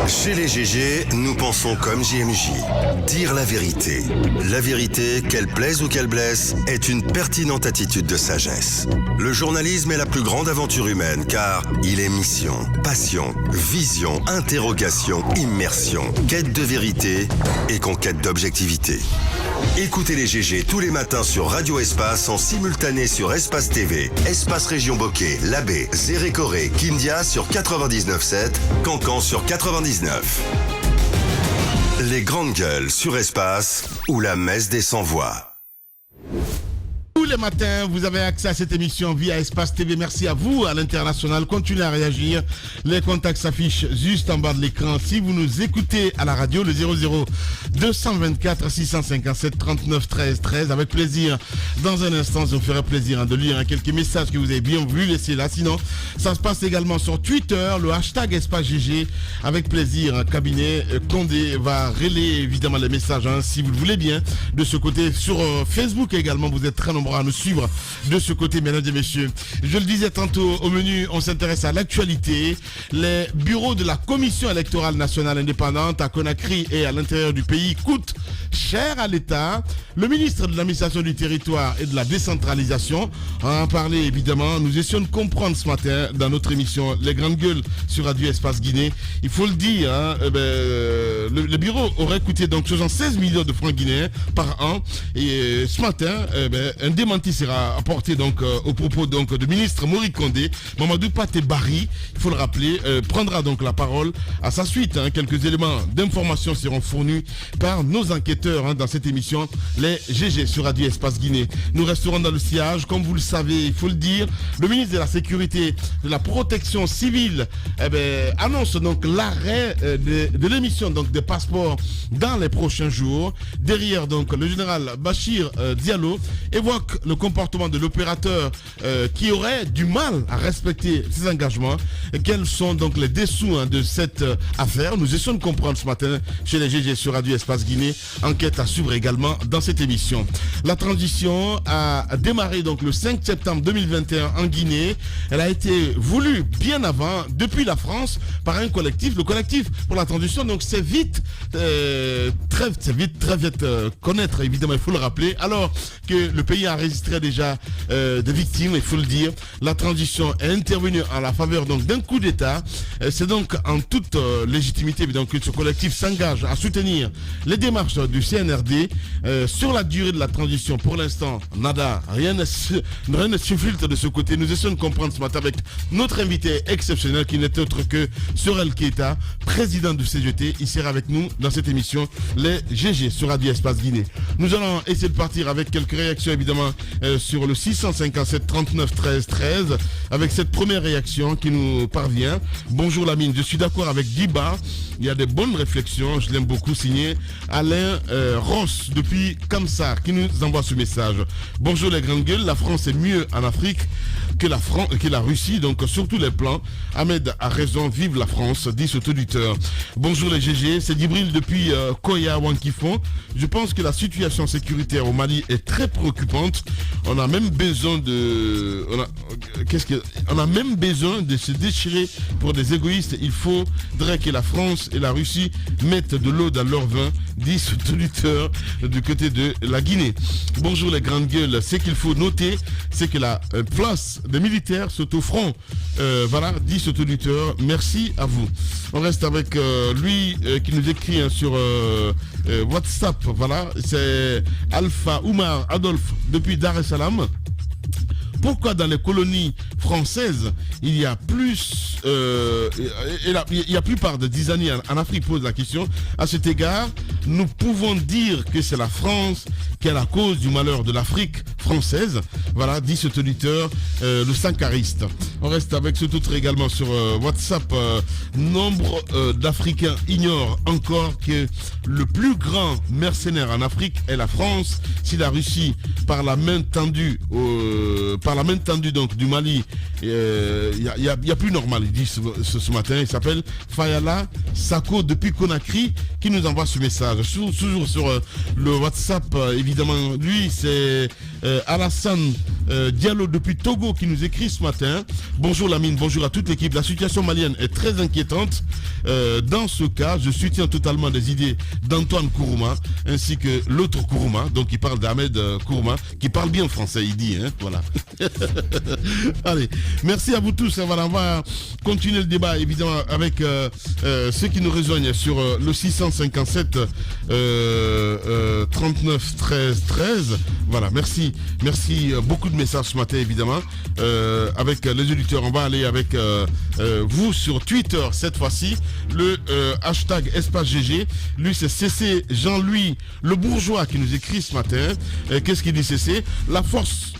Chez les GG, nous pensons comme JMJ. Dire la vérité. La vérité, qu'elle plaise ou qu'elle blesse, est une pertinente attitude de sagesse. Le journalisme est la plus grande aventure humaine car il est mission, passion, vision, interrogation, immersion, quête de vérité et conquête d'objectivité. Écoutez les GG tous les matins sur Radio Espace en simultané sur Espace TV, Espace Région Bokeh, Labé, Zérékoré, Kindia sur 99.7, Cancan sur 99. Les grandes gueules sur Espace ou la messe des sans-voix. Tous les matins, vous avez accès à cette émission via Espace TV. Merci à vous, à l'international. Continuez à réagir. Les contacts s'affichent juste en bas de l'écran. Si vous nous écoutez à la radio, le 00 224 657 39 13 13. Avec plaisir. Dans un instant, ça vous ferait plaisir de lire quelques messages que vous avez bien voulu laisser là. Sinon, ça se passe également sur Twitter, le hashtag Espace GG. Avec plaisir, cabinet Condé va relayer évidemment les messages, si vous le voulez bien. De ce côté, sur Facebook également, vous êtes très nombreux à nous suivre de ce côté, mesdames et messieurs. Je le disais tantôt au menu, on s'intéresse à l'actualité. Les bureaux de la Commission électorale nationale indépendante à Conakry et à l'intérieur du pays coûtent cher à l'État. Le ministre de l'administration du territoire et de la décentralisation en parlé évidemment. Nous essayons de comprendre ce matin dans notre émission Les Grandes Gueules sur Radio Espace Guinée. Il faut le dire, le bureau aurait coûté donc 76 millions de francs guinéens par an. Et ce matin, un démenti sera apporté donc au propos donc du ministre Moric Condé. Mamadou Paté Barry, il faut le rappeler, prendra donc la parole à sa suite. Quelques éléments d'information seront fournis par nos enquêteurs dans cette émission, les GG sur Radio Espace Guinée. Nous resterons dans le sillage, comme vous le savez, il faut le dire. Le ministre de la Sécurité, de la Protection civile, annonce donc l'arrêt de l'émission donc des passeports dans les prochains jours. Derrière donc le général Bachir Diallo évoque le comportement de l'opérateur qui aurait du mal à respecter ses engagements. Et quels sont donc les dessous de cette affaire? Nous essayons de comprendre ce matin chez les GG sur Radio Espace Guinée. Enquête à suivre également dans cette émission. La transition a démarré donc le 5 septembre 2021 en Guinée. Elle a été voulue bien avant, depuis la France, par un collectif, le collectif pour la transition. Donc c'est vite, très vite connaître, évidemment, il faut le rappeler, alors que le pays a enregistré déjà des victimes, il faut le dire. La transition est intervenue en la faveur donc d'un coup d'État. C'est donc en toute légitimité donc, que ce collectif s'engage à soutenir les démarches du CNRD sur la durée de la transition. Pour l'instant, nada, rien ne suffiltre de ce côté. Nous essayons de comprendre ce matin avec notre invité exceptionnel qui n'est autre que Sorel Keita, président du CGT. Il sera avec nous dans cette émission, les GG sur Radio Espace Guinée. Nous allons essayer de partir avec quelques réactions évidemment sur le 657 39 13 13 avec cette première réaction qui nous parvient. Bonjour Lamine, je suis d'accord avec Diba, il y a des bonnes réflexions, je l'aime beaucoup, signé Alain Ross depuis Kamsar qui nous envoie ce message. Bonjour les grandes gueules, la France est mieux en Afrique que la Russie, donc sur tous les plans. Ahmed a raison, vive la France, dit cet auditeur. Bonjour les GG, c'est Djibril depuis Koya Wankifon. Je pense que la situation sécuritaire au Mali est très préoccupante. On a même besoin de se déchirer pour des égoïstes. Il faudrait que la France et la Russie mettent de l'eau dans leur vin, dit cet auditeur du côté de la Guinée. Bonjour les grandes gueules, ce qu'il faut noter, c'est que la place des militaires sont au front. Voilà, dit cet auditeur. Merci à vous. On reste avec lui qui nous écrit sur WhatsApp. Voilà, c'est Alpha Oumar Adolphe depuis Dar es Salaam. Pourquoi dans les colonies françaises, il y a plus, il y a plupart de 10 années en Afrique, pose la question. À cet égard, nous pouvons dire que c'est la France qui est la cause du malheur de l'Afrique française. Voilà, dit cet auditeur, le sankariste. On reste avec ce autre également sur WhatsApp. Nombre d'Africains ignorent encore que le plus grand mercenaire en Afrique est la France. Si la Russie, par la main tendue donc du Mali, il y a plus normal, il dit ce matin. Il s'appelle Fayala Sako depuis Conakry qui nous envoie ce message. messages. Toujours sur le WhatsApp, évidemment. Lui, c'est Alassane Diallo depuis Togo qui nous écrit ce matin. Bonjour Lamine, bonjour à toute l'équipe. La situation malienne est très inquiétante. Dans ce cas, je soutiens totalement les idées d'Antoine Kourouma ainsi que l'autre Kourouma. Donc il parle d'Ahmed Kourouma, qui parle bien français, il dit. Voilà. Allez, merci à vous tous. Voilà, on va continuer le débat évidemment avec ceux qui nous rejoignent sur le 657 39 13 13. Voilà, merci beaucoup de messages ce matin évidemment avec les auditeurs. On va aller avec vous sur Twitter cette fois-ci, le hashtag Espace GG. Lui c'est CC Jean-Louis le bourgeois qui nous écrit ce matin. Qu'est-ce qu'il dit CC? La force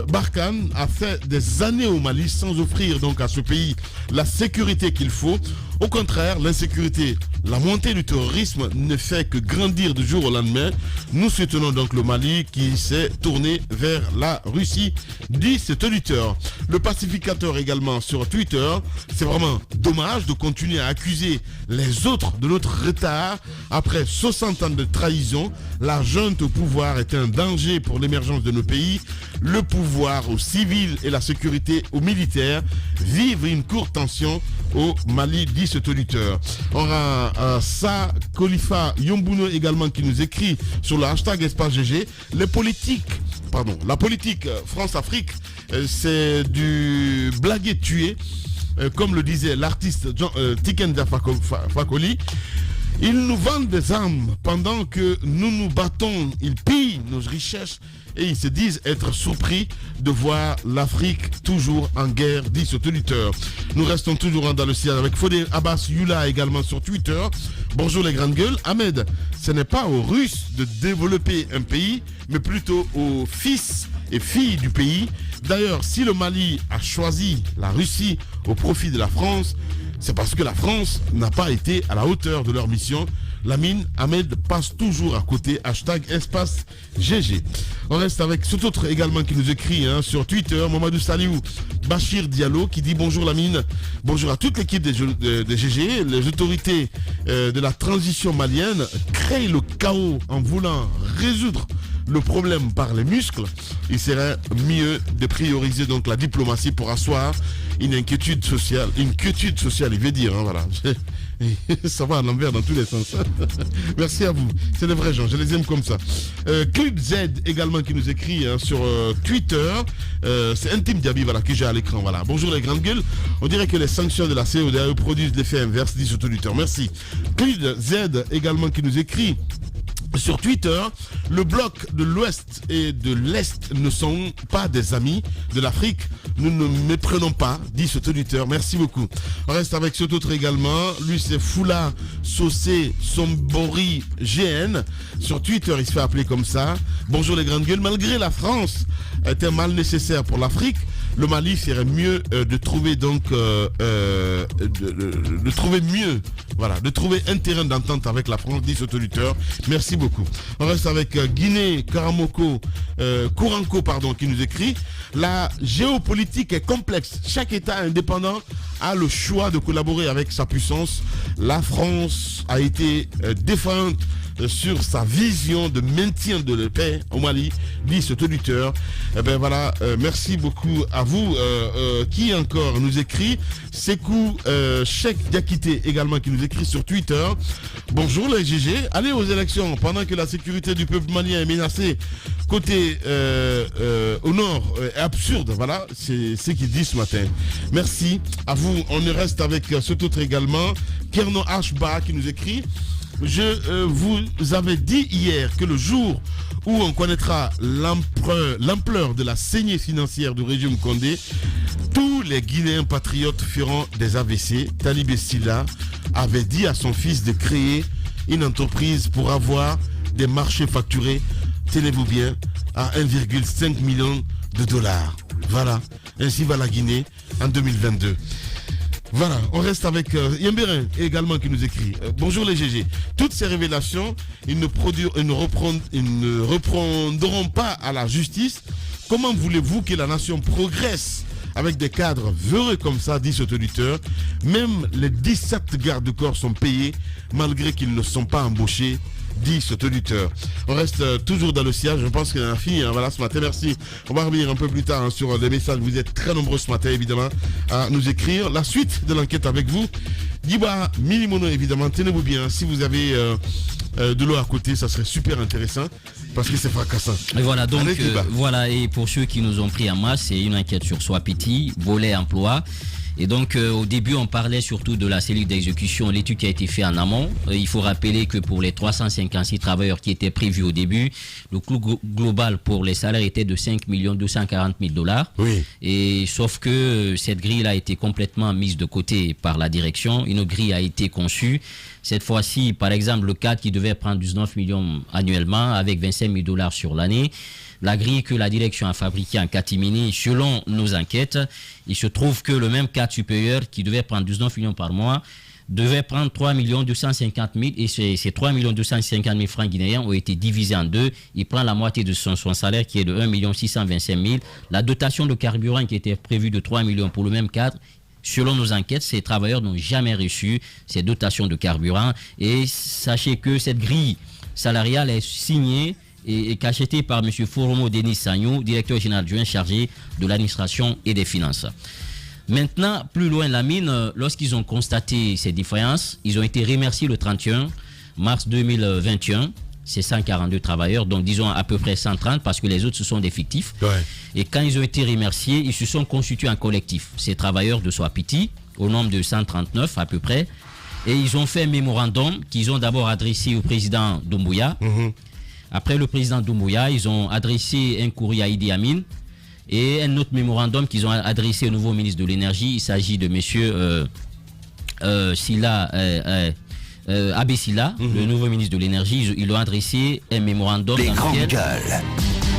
Barkhane a fait des années au Mali sans offrir donc à ce pays la sécurité qu'il faut. Au contraire, l'insécurité, la montée du terrorisme ne fait que grandir du jour au lendemain. Nous soutenons donc le Mali qui s'est tourné vers la Russie, dit cet auditeur. Le pacificateur également sur Twitter, c'est vraiment dommage de continuer à accuser les autres de notre retard. Après 60 ans de trahison, la junte au pouvoir est un danger pour l'émergence de nos pays. Le pouvoir aux civils et la sécurité aux militaires vivent une courte tension au Mali, dit cet auditeur. On a Sa Khalifa Yombuno également qui nous écrit sur le hashtag Espace GG. La politique France-Afrique, c'est du blaguer tuer, comme le disait l'artiste Tikenda Fakoli. Ils nous vendent des armes pendant que nous nous battons. Ils pillent nos richesses et ils se disent être surpris de voir l'Afrique toujours en guerre, dit cet auditeur. Nous restons toujours dans le ciel avec Fodé Abbas Yula également sur Twitter. Bonjour les grandes gueules. Ahmed, ce n'est pas aux Russes de développer un pays, mais plutôt aux fils et filles du pays. D'ailleurs, si le Mali a choisi la Russie au profit de la France, c'est parce que la France n'a pas été à la hauteur de leur mission. Lamine, Ahmed passe toujours à côté. Hashtag Espace GG. On reste avec cet autre également qui nous écrit sur Twitter, Mamadou Saliou Bachir Diallo, qui dit bonjour Lamine, bonjour à toute l'équipe des GG. Les autorités de la transition malienne créent le chaos en voulant résoudre le problème par les muscles. Il serait mieux de prioriser donc la diplomatie pour asseoir une quiétude sociale, il veut dire, voilà. Ça va à l'envers dans tous les sens. Merci à vous, c'est des vrais gens, je les aime comme ça. Clip Z également qui nous écrit sur Twitter, c'est Intime Diaby voilà, qui j'ai à l'écran. Voilà. Bonjour les grandes gueules, on dirait que les sanctions de la CEDEAO produisent l'effet inverse, dit cet auditeur. Merci. Clip Z également qui nous écrit sur Twitter, le bloc de l'Ouest et de l'Est ne sont pas des amis de l'Afrique. Nous ne méprenons pas, dit cet auditeur. Merci beaucoup. On reste avec cet autre également. Lui, c'est Foula Sossé Sombori GN. Sur Twitter, il se fait appeler comme ça. Bonjour les grandes gueules. Malgré la France est un mal nécessaire pour l'Afrique, le Mali ferait mieux de trouver donc de trouver mieux, voilà, de trouver un terrain d'entente avec la France, dit cet auditeur. Merci beaucoup. On reste avec Guinée Karamoko Kouranko qui nous écrit: la géopolitique est complexe. Chaque État indépendant a le choix de collaborer avec sa puissance. La France a été défendue sur sa vision de maintien de la paix au Mali, dit cet auditeur. Eh ben voilà, merci beaucoup à vous. Qui encore nous écrit? Sekou Cheikh Diakité également qui nous écrit sur Twitter. Bonjour les GG, allez aux élections pendant que la sécurité du peuple malien est menacée côté au nord est absurde. Voilà, c'est ce qu'il dit ce matin. Merci à vous. On reste avec cet autre également, Kerno Ashba qui nous écrit: je vous avais dit hier que le jour où on connaîtra l'ampleur de la saignée financière du régime Condé, tous les Guinéens patriotes feront des AVC. Talibé Silla avait dit à son fils de créer une entreprise pour avoir des marchés facturés, tenez-vous bien, à 1,5 million de dollars. Voilà, ainsi va la Guinée en 2022. Voilà, on reste avec Yembérin également qui nous écrit. Bonjour les GG. Toutes ces révélations, ils ne reprendront pas à la justice. Comment voulez-vous que la nation progresse avec des cadres véreux comme ça, dit cet auditeur. Même les 17 gardes-corps sont payés malgré qu'ils ne sont pas embauchés, dit cet auditeur. On reste toujours dans le sillage. Je pense qu'il y a un fille, voilà, ce matin. Merci. On va revenir un peu plus tard sur les messages. Vous êtes très nombreux ce matin, évidemment, à nous écrire. La suite de l'enquête avec vous. Diba Milimono, évidemment. Tenez-vous bien. Si vous avez de l'eau à côté, ça serait super intéressant parce que c'est fracassant. Et voilà, donc, Allez, voilà. Et pour ceux qui nous ont pris en masse, c'est une enquête sur Swapiti, volet emploi. Et donc, au début, on parlait surtout de la cellule d'exécution, l'étude qui a été faite en amont. Il faut rappeler que pour les 356 travailleurs qui étaient prévus au début, le coût global pour les salaires était de 5 240 000 $. Oui. Et sauf que cette grille a été complètement mise de côté par la direction. Une grille a été conçue. Cette fois-ci, par exemple, le cadre qui devait prendre 19 millions annuellement avec 25 000 $ sur l'année, la grille que la direction a fabriquée en catimini, selon nos enquêtes, il se trouve que le même cadre supérieur qui devait prendre 19 millions par mois devait prendre 3 250 000 et ces 3 250 000 francs guinéens ont été divisés en deux. Il prend la moitié de son salaire qui est de 1 625 000. La dotation de carburant qui était prévue de 3 millions pour le même cadre, selon nos enquêtes, ces travailleurs n'ont jamais reçu ces dotations de carburant. Et sachez que cette grille salariale est signée et cachetée par M. Foromo Denis Sagnou, directeur général adjoint chargé de l'administration et des finances. Maintenant, plus loin la mine, lorsqu'ils ont constaté ces différences, ils ont été remerciés le 31 mars 2021. C'est 142 travailleurs, donc disons à peu près 130 parce que les autres ce sont des fictifs. Ouais. Et quand ils ont été remerciés, ils se sont constitués en collectif. Ces travailleurs de Swapiti, au nombre de 139 à peu près, et ils ont fait un mémorandum qu'ils ont d'abord adressé au président Doumbouya. Après le président Doumbouya, ils ont adressé un courrier à Idi Amin et un autre mémorandum qu'ils ont adressé au nouveau ministre de l'Énergie. Il s'agit de monsieur Abbé Silla, le nouveau ministre de l'Énergie. Ils ont adressé un mémorandum dans lequel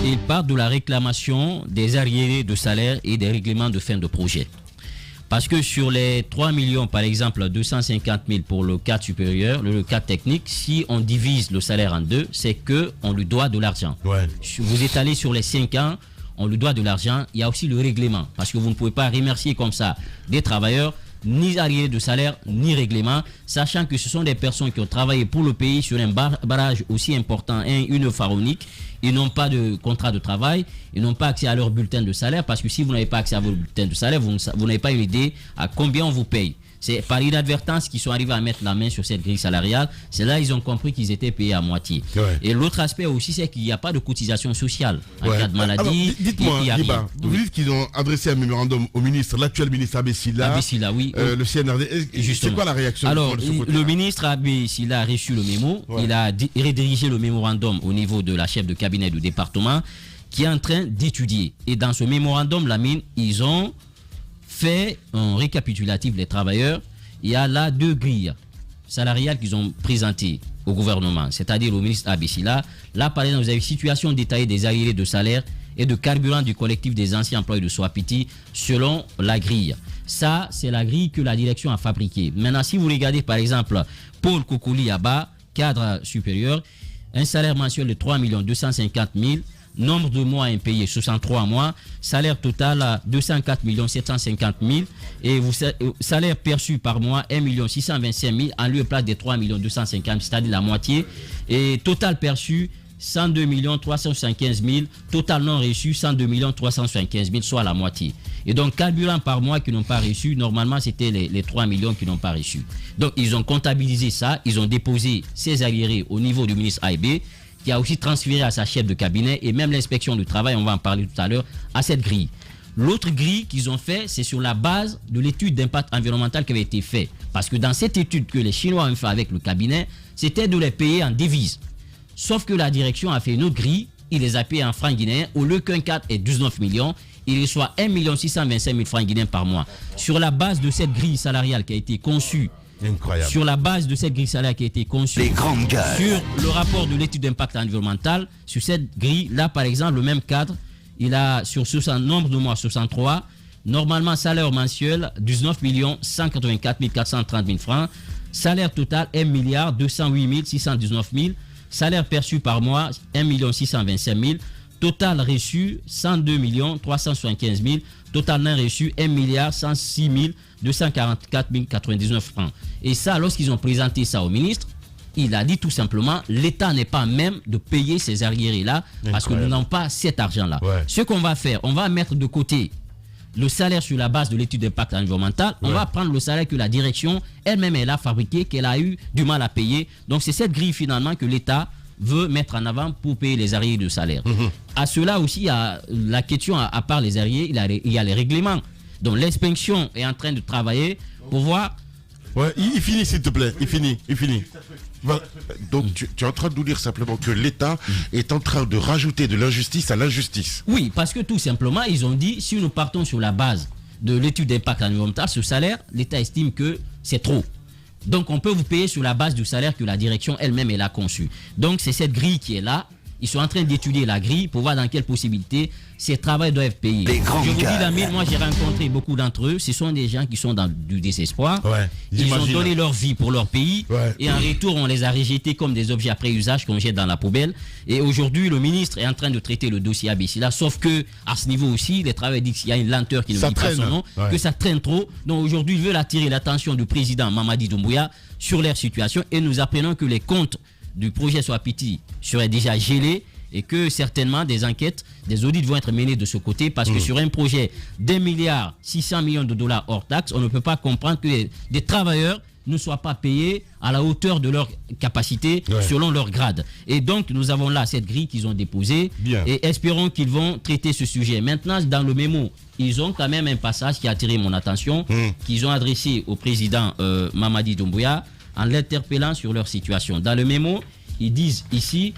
il parle de la réclamation des arriérés de salaire et des règlements de fin de projet. Parce que sur les 3 millions, par exemple, 250 000 pour le cadre supérieur, le cadre technique, si on divise le salaire en deux, c'est qu'on lui doit de l'argent. Ouais. Vous étalez sur les 5 ans, on lui doit de l'argent. Il y a aussi le règlement. Parce que vous ne pouvez pas remercier comme ça des travailleurs, ni arriérés de salaire, ni règlement, sachant que ce sont des personnes qui ont travaillé pour le pays sur un barrage aussi important, une pharaonique. Ils n'ont pas de contrat de travail, ils n'ont pas accès à leur bulletin de salaire, parce que si vous n'avez pas accès à votre bulletin de salaire, vous n'avez pas une idée à combien on vous paye. C'est par inadvertance qu'ils sont arrivés à mettre la main sur cette grille salariale. C'est là qu'ils ont compris qu'ils étaient payés à moitié. Ouais. Et l'autre aspect aussi, c'est qu'il n'y a pas de cotisation sociale en cas de maladie. Alors, dites-moi, Diba, vous dites qu'ils ont adressé un mémorandum au ministre, l'actuel ministre Abbé Silla, oui. Le CNRD. C'est quoi la réaction? Alors, le ministre Abbé Silla a reçu le mémo. Ouais. Il a redirigé le mémorandum au niveau de la chef de cabinet du département qui est en train d'étudier. Et dans ce mémorandum, la mine, ils ont fait un récapitulatif des travailleurs. Il y a là 2 grilles salariales qu'ils ont présentées au gouvernement, c'est-à-dire au ministre Abbé Silla. Là, par exemple, vous avez une situation détaillée des arriérés de salaire et de carburant du collectif des anciens employés de Swapiti selon la grille. Ça, c'est la grille que la direction a fabriquée. Maintenant, si vous regardez, par exemple, Paul Kokouli Abba, cadre supérieur, un salaire mensuel de 3 250 000, nombre de mois impayés 63 mois, salaire total à 204 750 000 et salaire perçu par mois 1 625 000 en lieu et place des 3 250 000, c'est-à-dire la moitié, et total perçu 102 375 000, total non reçu 102 375 000, soit la moitié. Et donc carburant par mois qui n'ont pas reçu, normalement c'était les 3 millions qui n'ont pas reçu. Donc ils ont comptabilisé ça, ils ont déposé ces arriérés au niveau du ministre AIB, qui a aussi transféré à sa chef de cabinet et même l'inspection du travail, on va en parler tout à l'heure, à cette grille. L'autre grille qu'ils ont fait, c'est sur la base de l'étude d'impact environnemental qui avait été faite. Parce que dans cette étude que les Chinois ont fait avec le cabinet, c'était de les payer en devises. Sauf que la direction a fait une autre grille, il les a payés en francs guinéens, au lieu qu'un cadre est 19 millions, il reçoit 1 625 000 francs guinéens par mois. Sur la base de cette grille salariale qui a été conçue, incroyable. Sur la base de cette grille salariale qui a été conçue, sur le rapport de l'étude d'impact environnemental, sur cette grille, là par exemple, le même cadre, il a sur ce nombre de mois 63, normalement salaire mensuel 19 184 430 000 francs, salaire total 1 208 619 000, salaire perçu par mois 1 625 000, Total reçu 102 375 000. Total non reçu 1 106 244 099 francs. Et ça, lorsqu'ils ont présenté ça au ministre, il a dit tout simplement, l'État n'est pas même de payer ces arriérés-là parce que nous n'avons pas cet argent-là. Ouais. Ce qu'on va faire, on va mettre de côté le salaire sur la base de l'étude d'impact environnemental. On va prendre le salaire que la direction elle-même elle a fabriqué, qu'elle a eu du mal à payer. Donc c'est cette grille finalement que l'État veut mettre en avant pour payer les arriérés de salaire. À cela aussi, il y a la question, à part les arriérés, il y a les règlements. Donc l'inspection est en train de travailler pour voir... Ouais, il finit s'il te plaît, il finit. Voilà. Donc tu es en train de nous dire simplement que l'État est en train de rajouter de l'injustice à l'injustice. Oui, parce que tout simplement, ils ont dit, si nous partons sur la base de l'étude d'impact environnemental, ce salaire, l'État estime que c'est trop. Donc on peut vous payer sur la base du salaire que la direction elle-même elle a conçu. Donc c'est cette grille qui est là. Ils sont en train d'étudier la grille pour voir dans quelles possibilités ces travailleurs doivent payer. Je vous dis, Lamine, moi j'ai rencontré beaucoup d'entre eux. Ce sont des gens qui sont dans du désespoir. Ils ont donné leur vie pour leur pays. Et en retour, on les a rejetés comme des objets après usage qu'on jette dans la poubelle. Et aujourd'hui, le ministre est en train de traiter le dossier Abessila. Sauf que à ce niveau aussi, les travailleurs disent qu'il y a une lenteur qui ne dit pas son nom, que ça traîne trop. Donc aujourd'hui, ils veulent attirer l'attention du président Mamadi Doumbouya sur leur situation. Et nous apprenons que les comptes du projet Swapiti serait déjà gelé et que certainement des enquêtes, des audits vont être menés de ce côté parce que sur un projet d'1,6 milliard de dollars hors taxes, on ne peut pas comprendre que des travailleurs ne soient pas payés à la hauteur de leur capacité selon leur grade. Et donc nous avons là cette grille qu'ils ont déposée et espérons qu'ils vont traiter ce sujet. Maintenant, dans le mémo, ils ont quand même un passage qui a attiré mon attention, qu'ils ont adressé au président Mamadi Doumbouya en l'interpellant sur leur situation. Dans le mémo, ils disent ici,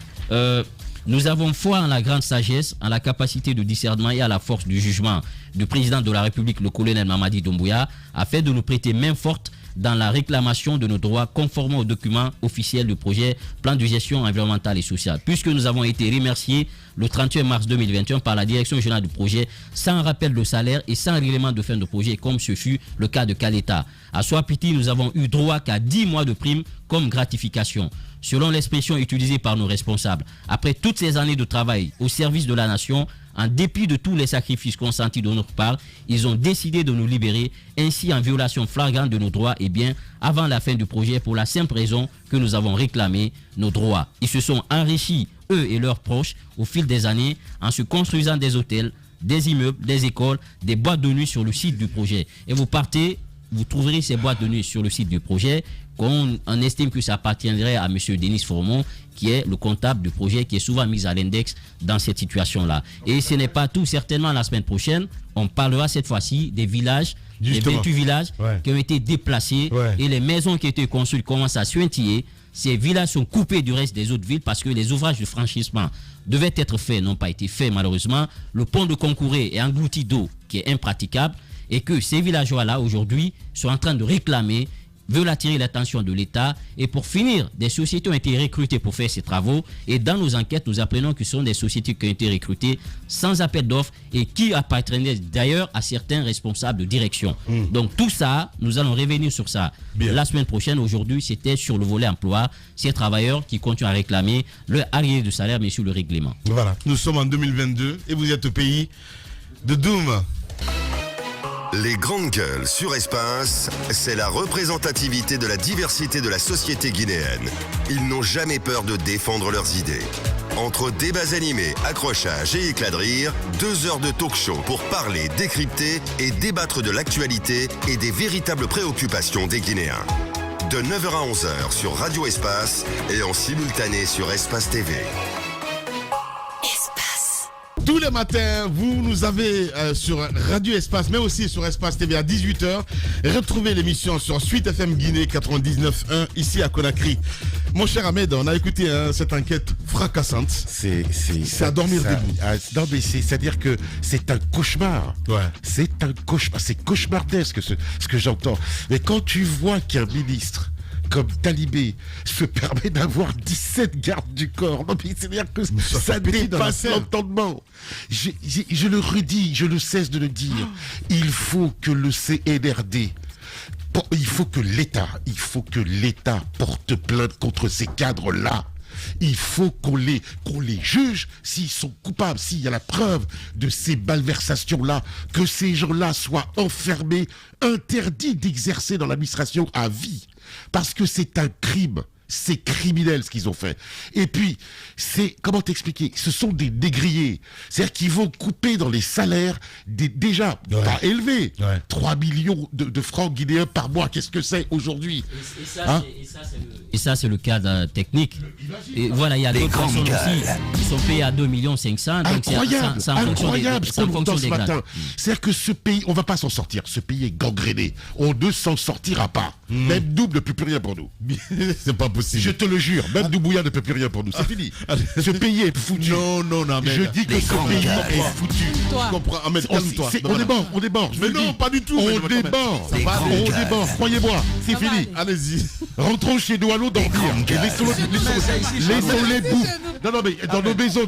nous avons foi en la grande sagesse, en la capacité de discernement et à la force du jugement du président de la République, le colonel Mamadi Doumbouya, afin de nous prêter main forte dans la réclamation de nos droits conformément aux documents officiels du projet Plan de gestion environnementale et sociale. Puisque nous avons été remerciés le 31 mars 2021 par la direction générale du projet, sans rappel de salaire et sans règlement de fin de projet, comme ce fut le cas de Kaleta. À Swapiti, nous avons eu droit qu'à 10 mois de prime comme gratification. Selon l'expression utilisée par nos responsables, après toutes ces années de travail au service de la nation, en dépit de tous les sacrifices consentis de notre part, ils ont décidé de nous libérer, ainsi en violation flagrante de nos droits et biens avant la fin du projet pour la simple raison que nous avons réclamé nos droits. Ils se sont enrichis, eux et leurs proches, au fil des années, en se construisant des hôtels, des immeubles, des écoles, des boîtes de nuit sur le site du projet. Et vous partez, vous trouverez ces boîtes de nuit sur le site du projet. On estime que ça appartiendrait à M. Denis Formon, qui est le comptable du projet, qui est souvent mis à l'index dans cette situation-là. Et ce n'est pas tout. Certainement, la semaine prochaine, on parlera cette fois-ci des villages, des 28 villages qui ont été déplacés et les maisons qui ont été construites commencent à suintiller. Ces villages sont coupés du reste des autres villes parce que les ouvrages de franchissement devaient être faits, n'ont pas été faits malheureusement. Le pont de Concouré est englouti d'eau qui est impraticable et que ces villageois-là, aujourd'hui, sont en train de réclamer, veulent attirer l'attention de l'État. Et pour finir, des sociétés ont été recrutées pour faire ces travaux. Et dans nos enquêtes, nous apprenons que ce sont des sociétés qui ont été recrutées sans appel d'offres et qui appartenaient d'ailleurs à certains responsables de direction. Donc tout ça, nous allons revenir sur ça la semaine prochaine. Aujourd'hui, c'était sur le volet emploi. Ces travailleurs qui continuent à réclamer leur arriéré de salaire, mais sur le règlement. Voilà, nous sommes en 2022 et vous êtes au pays de Doom. Les grandes gueules sur Espace, c'est la représentativité de la diversité de la société guinéenne. Ils n'ont jamais peur de défendre leurs idées. Entre débats animés, accrochages et éclats de rire, 2 heures de talk show pour parler, décrypter et débattre de l'actualité et des véritables préoccupations des Guinéens. De 9h à 11h sur Radio Espace et en simultané sur Espace TV. Tous les matins, vous nous avez sur Radio Espace, mais aussi sur Espace TV à 18h. Retrouvez l'émission sur Suite FM Guinée 99.1 ici à Conakry. Mon cher Ahmed, on a écouté cette enquête fracassante. C'est à dormir debout. Non, mais c'est-à-dire que c'est un cauchemar. C'est un cauchemar. C'est cauchemardesque ce que j'entends. Mais quand tu vois qu'un ministre comme Talibé se permet d'avoir 17 gardes du corps. Non, mais c'est-à-dire que ça dépasse l'entendement. Je le redis, je ne cesse de le dire. Il faut que le CNRD, il faut que l'État porte plainte contre ces cadres-là. il faut qu'on les juge s'ils sont coupables, s'il y a la preuve de ces malversations-là, que ces gens-là soient enfermés, interdits d'exercer dans l'administration à vie. Parce que c'est un crime. C'est criminel ce qu'ils ont fait. Et puis, comment t'expliquer, ce sont des négriers. C'est-à-dire qu'ils vont couper dans les salaires déjà pas élevés. 3 millions de francs guinéens par mois, qu'est-ce que c'est aujourd'hui? Et ça, c'est le cadre technique. Et voilà, il y a d'autres personnes aussi qui sont payées à 2,5 millions. Donc incroyable ce qu'on nous donne ce matin. C'est-à-dire que ce pays, on ne va pas s'en sortir. Ce pays est gangréné. On ne s'en sortira pas. Même Double ne peut plus rien pour nous. C'est pas possible. Je te le jure, même Doumbouya ne peut plus rien pour nous. C'est fini. Ce pays est foutu. Non, mais... Je dis que ce pays est foutu. Je comprends. Ahmed, calme-toi. On est mort. Mais non, pas du tout. On est mort. Croyez-moi, c'est fini. Allez-y. Rentrons chez nous, allons dormir. Laissons-les bouffer. Non, mais dans nos maisons.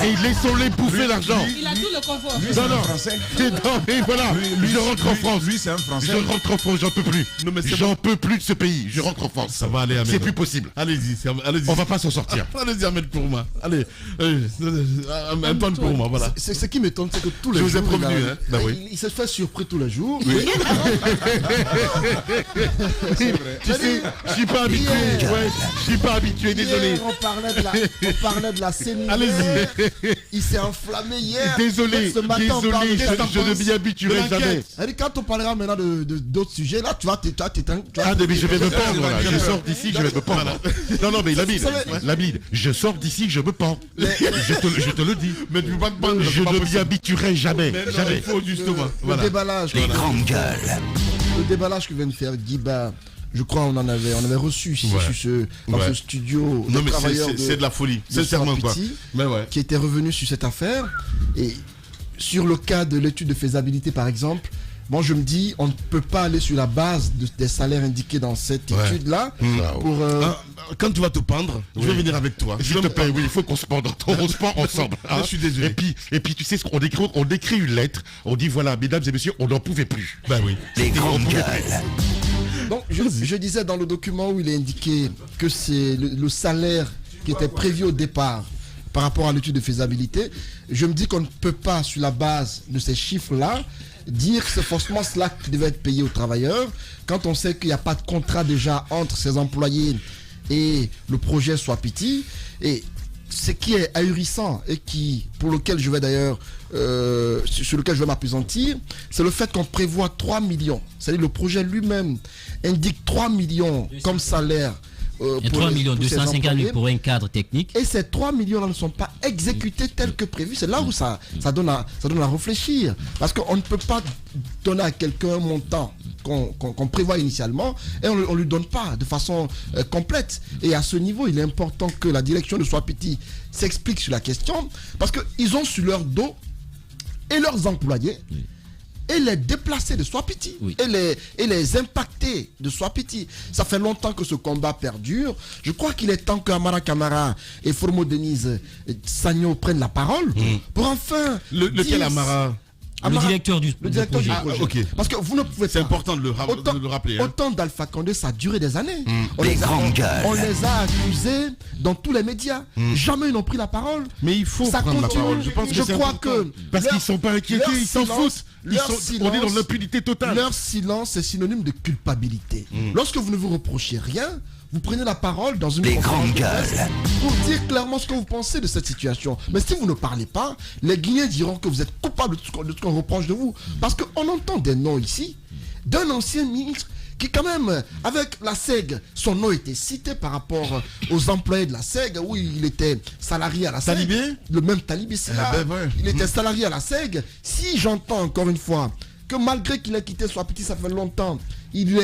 Et laissons-les bouffer l'argent. Il a tout le confort. Non, mais voilà. Je rentre en France. Lui, c'est un Français. Je rentre en France, j'en peux plus. J'en peux plus de ce pays. Je rentre en France. Ça va aller, Ahmed. C'est plus possible. Allez-y. On va pas s'en sortir. Allez-y, Ahmed, pour moi. Allez, Antoine pour moi, voilà. Ce qui m'étonne, c'est que tous les jours... Je vous ai prévenu, hein. Il se fait surpris tous les jours. Oui. Tu sais, je suis pas habitué. Je suis pas habitué, désolé. On parlait de la séminaire. Allez-y. Il s'est enflammé hier. Désolé, je ne m'y habituerai jamais. Quand on parlera maintenant d'autres sujets, là, tu vas t'éteindre. Ah, mais je vais me pendre, là. Je sors d'ici, je vais me pendre. Non, mais Lamine, je sors d'ici, je me pends. Je te le dis. Mais tu peux pas te pendre. Je ne m'y habituerai jamais. Jamais. Il faut justement. Le déballage. Les grandes gueules. Le déballage que vient de faire Guiba, je crois on avait reçu ici dans ce studio non, mais c'est de la folie, sincèrement quoi. Qui était revenu sur cette affaire. Et sur le cas de l'étude de faisabilité par exemple, bon, je me dis, on ne peut pas aller sur la base des salaires indiqués dans cette étude-là. Quand tu vas te pendre, je vais venir avec toi. S'il te plaît, oui, il faut qu'on se pende. On se pend ensemble. Je suis désolé. Et puis, tu sais, on écrit une lettre. On dit, voilà, mesdames et messieurs, on n'en pouvait plus. Ben oui. Les grandes gueules. Donc, je disais dans le document où il est indiqué que c'est le salaire qui était prévu au départ par rapport à l'étude de faisabilité. Je me dis qu'on ne peut pas, sur la base de ces chiffres-là, dire que c'est forcément cela qui devait être payé aux travailleurs, quand on sait qu'il n'y a pas de contrat déjà entre ces employés et le projet Swapiti. Et ce qui est ahurissant et pour lequel je vais d'ailleurs, sur lequel je vais m'appesantir, c'est le fait qu'on prévoit 3 millions. C'est-à-dire le projet lui-même indique 3 millions comme salaire. 3 millions 250 000 pour un cadre technique. Et ces 3 millions-là ne sont pas exécutés tels que prévu. C'est là où ça donne à réfléchir. Parce qu'on ne peut pas donner à quelqu'un un montant qu'on prévoit initialement et on ne lui donne pas de façon complète. Et à ce niveau, il est important que la direction de Swapiti s'explique sur la question parce qu'ils ont sur leur dos et leurs employés et les déplacés de Swapiti et les impactés de Swapiti. Ça fait longtemps que ce combat perdure. Je crois qu'il est temps que Amara Kamara et Formo Denise Sagno prennent la parole pour enfin... Lequel Amara? Le directeur du projet. Okay. Parce que vous ne pouvez pas... C'est important de le rappeler. Autant d'Alpha Condé, ça a duré des années. On les a accusés dans tous les médias. Jamais ils n'ont pris la parole. Mais il faut prendre la parole. Je crois que... Parce qu'ils ne sont pas inquiétés, ils s'en foutent. On est dans l'impunité totale. Leur silence est synonyme de culpabilité. Lorsque vous ne vous reprochez rien, vous prenez la parole dans une conférence de presse pour dire clairement ce que vous pensez de cette situation. Mais si vous ne parlez pas, les Guinéens diront que vous êtes coupable de ce qu'on reproche de vous. Parce qu'on entend des noms ici d'un ancien ministre qui quand même, avec la SEG, son nom était cité par rapport aux employés de la SEG, où il était salarié à la SEG. Talibé? Le même Talibé, c'est là. Il était salarié à la SEG. Si j'entends encore une fois que malgré qu'il ait quitté Swapiti, ça fait longtemps, il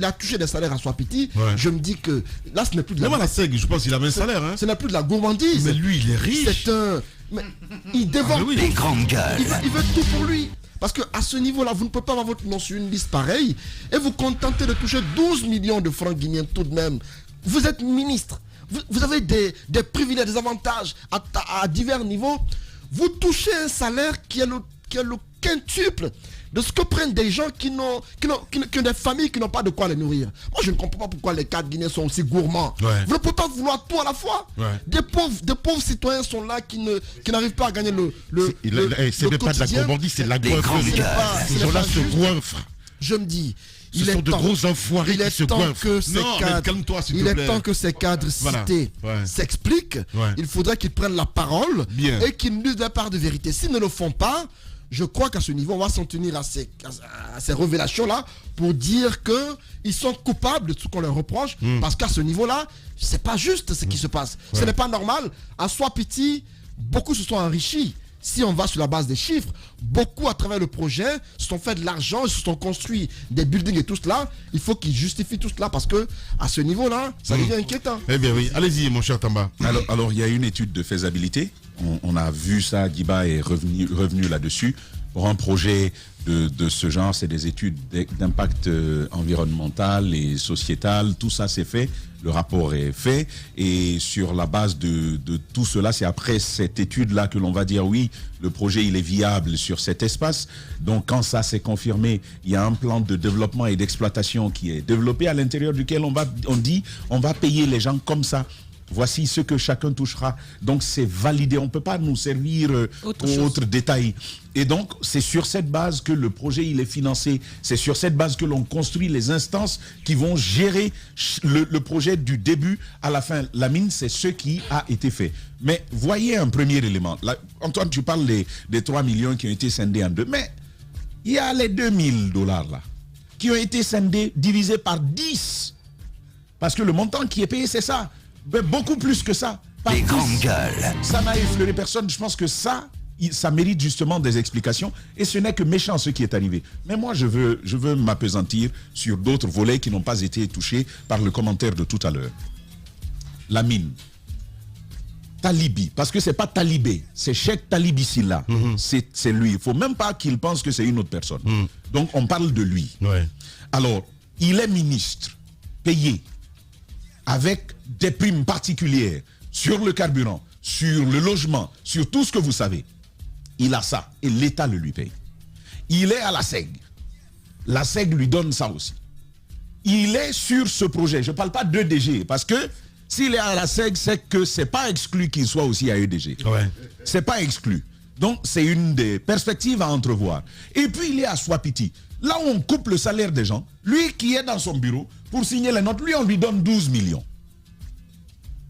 a touché des salaires à Swapiti, je me dis que là, ce n'est plus de la SEG, je pense qu'il avait un salaire. Hein. Ce n'est plus de la gourmandise. Mais lui, il est riche. C'est un... Mais il dévore tout. Les grandes gueules. Il veut tout pour lui. Parce qu'à ce niveau-là, vous ne pouvez pas avoir votre nom sur une liste pareille et vous contenter de toucher 12 millions de francs guinéens tout de même. Vous êtes ministre. Vous avez des privilèges, des avantages à divers niveaux. Vous touchez un salaire qui est le quintuple de ce que prennent des gens qui ont des familles qui n'ont pas de quoi les nourrir. Moi, je ne comprends pas pourquoi les cadres guinéens sont aussi gourmands. Ouais. Vous ne pouvez pas vouloir tout à la fois. Ouais. Des pauvres citoyens sont là qui n'arrivent pas à gagner c'est même pas de la gourmandise, c'est de la goinfrerie. Ces gens-là se goinfrent. Je me dis, Ce sont de gros enfoirés qui se goinfrent. Il est temps que ces cadres cités s'expliquent. Il faudrait qu'ils prennent la parole et qu'ils nous disent la part de vérité. S'ils ne le font pas, je crois qu'à ce niveau, on va s'en tenir à ces révélations-là pour dire qu'ils sont coupables de tout ce qu'on leur reproche. Parce qu'à ce niveau-là, c'est pas juste ce qui se passe. Ce n'est pas normal. À Swapiti, beaucoup se sont enrichis. Si on va sur la base des chiffres, beaucoup à travers le projet se sont fait de l'argent, se sont construits des buildings et tout cela. Il faut qu'ils justifient tout cela parce que à ce niveau-là, ça devient inquiétant. Eh bien oui, allez-y mon cher Tamba. Alors il y a une étude de faisabilité. On a vu ça, Guiba est revenu là-dessus. Pour un projet de ce genre, c'est des études d'impact environnemental et sociétal. Tout ça, c'est fait. Le rapport est fait. Et sur la base de tout cela, c'est après cette étude-là que l'on va dire oui, le projet, il est viable sur cet espace. Donc, quand ça s'est confirmé, il y a un plan de développement et d'exploitation qui est développé à l'intérieur duquel on dit on va payer les gens comme ça. Voici ce que chacun touchera. Donc c'est validé. On ne peut pas nous servir autre détail. Et donc c'est sur cette base que le projet il est financé. C'est sur cette base que l'on construit les instances qui vont gérer le projet du début à la fin. La mine, c'est ce qui a été fait. Mais voyez un premier élément. Là, Antoine, tu parles des 3 millions qui ont été scindés en deux. Mais il y a les $2000 là qui ont été scindés, divisés par 10. Parce que le montant qui est payé, c'est ça. Mais beaucoup plus que ça. Les grandes gueules. Ça n'a effleuré personne. Je pense que ça mérite justement des explications. Et ce n'est que méchant ce qui est arrivé. Mais moi, je veux m'appesantir sur d'autres volets qui n'ont pas été touchés par le commentaire de tout à l'heure. La mine. Talibi. Parce que c'est pas Talibé. C'est Cheikh Talib ici là. C'est lui. Il ne faut même pas qu'il pense que c'est une autre personne. Donc on parle de lui. Ouais. Alors, il est ministre, payé, avec des primes particulières sur le carburant, sur le logement, sur tout ce que vous savez. Il a ça et l'État le lui paye. Il est à la SEG. La SEG lui donne ça aussi. Il est sur ce projet. Je ne parle pas d'EDG parce que s'il est à la SEG, c'est que ce n'est pas exclu qu'il soit aussi à EDG. Ouais. Ce n'est pas exclu. Donc c'est une des perspectives à entrevoir. Et puis il est à Swapiti. Là où on coupe le salaire des gens, lui qui est dans son bureau pour signer les notes, lui on lui donne 12 millions.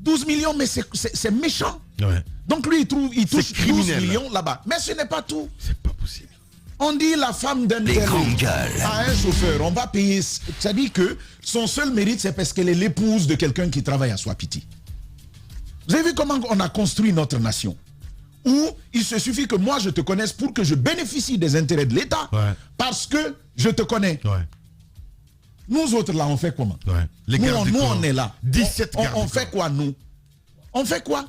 12 millions, mais c'est méchant. Ouais. Donc lui il touche 12 millions là-bas. Mais ce n'est pas tout. C'est pas possible. On dit la femme d'un tel à un chauffeur, on va payer. C'est-à-dire que son seul mérite, c'est parce qu'elle est l'épouse de quelqu'un qui travaille à Swapiti. Vous avez vu comment on a construit notre nation? Où il se suffit que moi je te connaisse pour que je bénéficie des intérêts de l'État parce que je te connais. Ouais. Nous autres là, on fait comment? Les nous on est là. 17 on fait quoi nous? On fait quoi?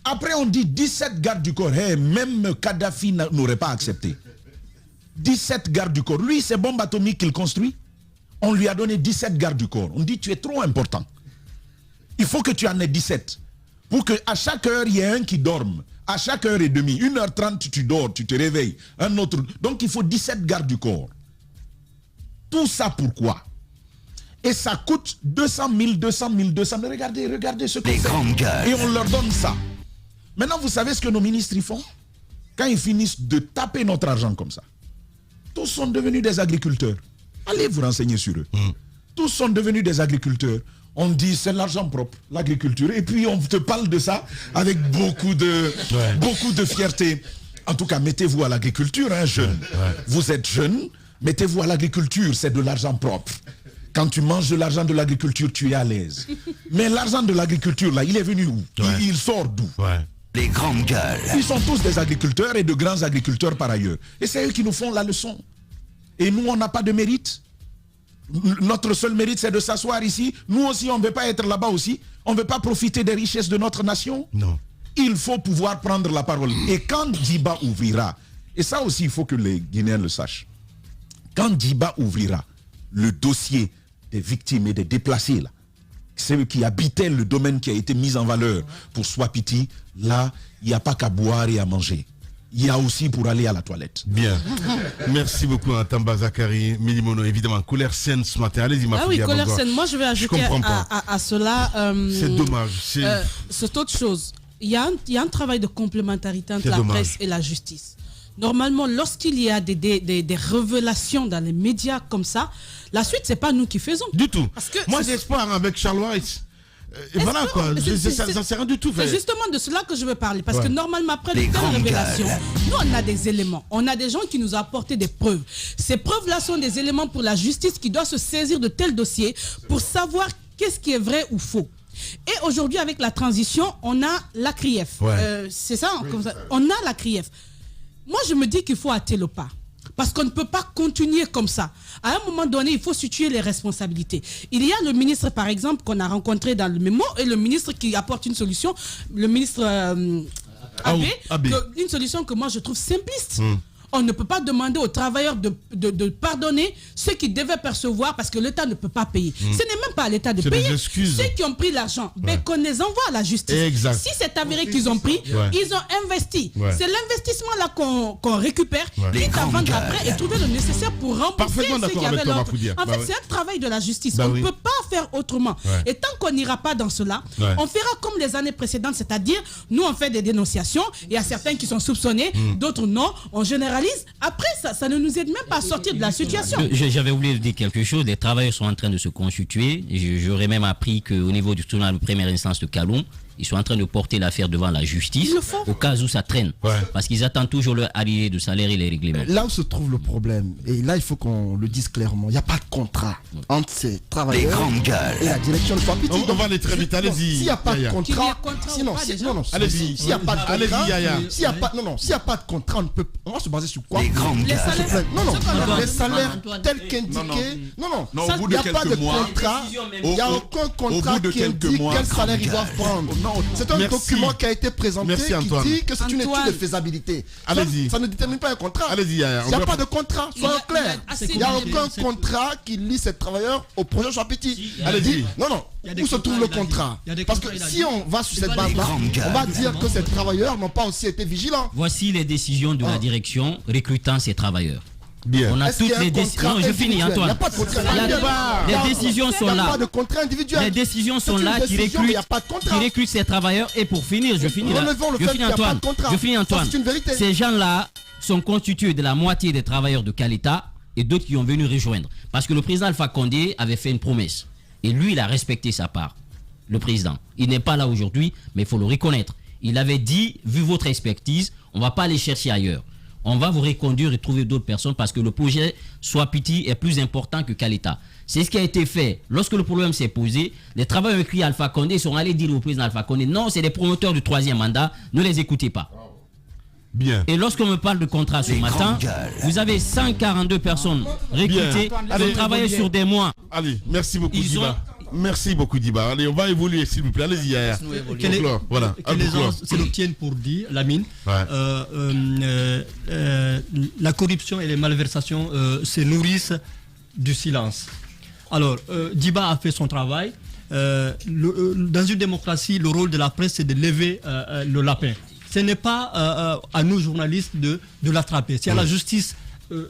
Après on dit 17 gardes du corps. Hey, même Kadhafi n'aurait pas accepté. 17 gardes du corps. Lui, c'est bombe atomique qu'il construit. On lui a donné 17 gardes du corps. On dit tu es trop important. Il faut que tu en aies 17. Pour qu'à chaque heure, il y ait un qui dorme. À chaque heure et demie, 1h30, tu dors, tu te réveilles. Un autre. Donc, il faut 17 gardes du corps. Tout ça pourquoi? Et ça coûte 200 000, 200 000, 200 000. Regardez ce qu'on fait. Et on leur donne ça. Maintenant, vous savez ce que nos ministres y font? Quand ils finissent de taper notre argent comme ça, tous sont devenus des agriculteurs. Allez vous renseigner sur eux. Tous sont devenus des agriculteurs. On dit c'est l'argent propre, l'agriculture. Et puis on te parle de ça avec beaucoup de fierté. En tout cas, mettez-vous à l'agriculture, hein, jeune. Vous êtes jeune, mettez-vous à l'agriculture, c'est de l'argent propre. Quand tu manges de l'argent de l'agriculture, tu es à l'aise. Mais l'argent de l'agriculture, là, il est venu où? Il sort d'où? Les grandes gueules. Ils sont tous des agriculteurs et de grands agriculteurs par ailleurs. Et c'est eux qui nous font la leçon. Et nous, on n'a pas de mérite. Notre seul mérite, c'est de s'asseoir ici. Nous aussi, on ne veut pas être là-bas aussi. On ne veut pas profiter des richesses de notre nation. Non. Il faut pouvoir prendre la parole. Et quand Djiba ouvrira, et ça aussi, il faut que les Guinéens le sachent. Quand Djiba ouvrira le dossier des victimes et des déplacés, là, ceux qui habitaient le domaine qui a été mis en valeur pour Swapiti, là, il n'y a pas qu'à boire et à manger. il y a aussi pour aller à la toilette. Bien. Merci beaucoup, Tamba Zakari, Milimono. Évidemment, colère saine ce matin. Allez-y, ma Ah oui, colère saine. Moi, je vais ajouter à cela. C'est dommage. C'est autre chose. Il y a un travail de complémentarité entre la presse et la justice. Normalement, lorsqu'il y a des révélations dans les médias comme ça, la suite, c'est pas nous qui faisons. Du tout. Parce que moi, j'ai espoir avec Charles Weiss. Et voilà quoi, ça sert à du tout. C'est justement de cela que je veux parler. Parce que normalement, après de telles révélations, nous on a des éléments. On a des gens qui nous ont apporté des preuves. Ces preuves-là sont des éléments pour la justice qui doit se saisir de tels dossiers pour savoir qu'est-ce qui est vrai ou faux. Et aujourd'hui, avec la transition, on a la CRIEF. C'est ça, on a la CRIEF. Moi, je me dis qu'il faut hâter le pas. Parce qu'on ne peut pas continuer comme ça. À un moment donné, il faut situer les responsabilités. Il y a le ministre, par exemple, qu'on a rencontré dans le mémo, et le ministre qui apporte une solution, le ministre Abbé, une solution que moi je trouve simpliste. On ne peut pas demander aux travailleurs de pardonner ceux qui devaient percevoir parce que l'État ne peut pas payer. Ce n'est même pas à l'État de payer. Ceux qui ont pris l'argent, qu'on les envoie à la justice. Exact. Si c'est avéré qu'ils ont pris, ils ont investi. C'est l'investissement là qu'on récupère, quitte à vendre après et trouver le nécessaire pour rembourser ceux qui avaient l'ordre. En fait, c'est un travail de la justice. On ne peut pas faire autrement. Et tant qu'on n'ira pas dans cela, on fera comme les années précédentes, c'est-à-dire, nous on fait des dénonciations, il y a certains qui sont soupçonnés, d'autres non, on généralise. Après, ça ne nous aide même pas à sortir de la situation. J'avais oublié de dire quelque chose. Les travailleurs sont en train de se constituer. J'aurais même appris qu'au niveau du tribunal de première instance de Kaloum, ils sont en train de porter l'affaire devant la justice au cas où ça traîne. Parce qu'ils attendent toujours leur arriéré de salaire et les règlements. Là où se trouve le problème, et là il faut qu'on le dise clairement, il n'y a pas de contrat entre ces travailleurs et la direction de Fapiti. On va aller très vite, allez-y. S'il n'y a pas de contrat, s'il n'y a pas de contrat, s'il n'y a pas de contrat, on va se baser sur quoi? Les salaires. Les salaires tels qu'indiqués. Il n'y a pas de contrat. Il n'y a aucun contrat qui indique quel salaire ils doivent prendre. C'est un document qui a été présenté qui dit que c'est une étude de faisabilité. Allez-y. Ça ne détermine pas un contrat. Allez-y. Il n'y a pas de contrat, soyons clairs. Il n'y a aucun contrat qui lie ces travailleurs au projet Chapiti. Allez-y. Où se trouve le contrat? Parce que si on va sur cette base-là, on va dire que ces travailleurs n'ont pas aussi été vigilants. Voici les décisions de la direction recrutant ces travailleurs. Bien. On a toutes les décisions. Non, je finis, Antoine. Il n'y a pas de contrat. Les décisions sont là. Il n'y a pas de contrat individuel. Les décisions sont là qui recrutent ces travailleurs. Et pour finir, je finis Antoine. Ces gens-là sont constitués de la moitié des travailleurs de Kalita et d'autres qui ont venu rejoindre. Parce que le président Alpha Condé avait fait une promesse. Et lui, il a respecté sa part. Le président. Il n'est pas là aujourd'hui, mais il faut le reconnaître. Il avait dit, vu votre expertise, on ne va pas aller chercher ailleurs. On va vous reconduire et trouver d'autres personnes parce que le projet Swapiti est plus important que Kalita. C'est ce qui a été fait. Lorsque le problème s'est posé, les travailleurs écrits Alpha Condé sont allés dire au président Alpha Condé, non, c'est des promoteurs du troisième mandat, ne les écoutez pas. Bien. Et lorsqu'on me parle de contrat ce matin, vous avez 142 personnes recrutées qui travaillent sur des mois. Allez, merci beaucoup Diba. Merci beaucoup Diba. Allez, on va évoluer s'il vous plaît. Allez-y Yaya. Voilà. Que les gens se l'obtiennent pour dire, Lamine, la corruption et les malversations se nourrissent du silence. Alors, Diba a fait son travail. Dans une démocratie, le rôle de la presse, c'est de lever le lapin. Ce n'est pas à nous journalistes de l'attraper. C'est à la justice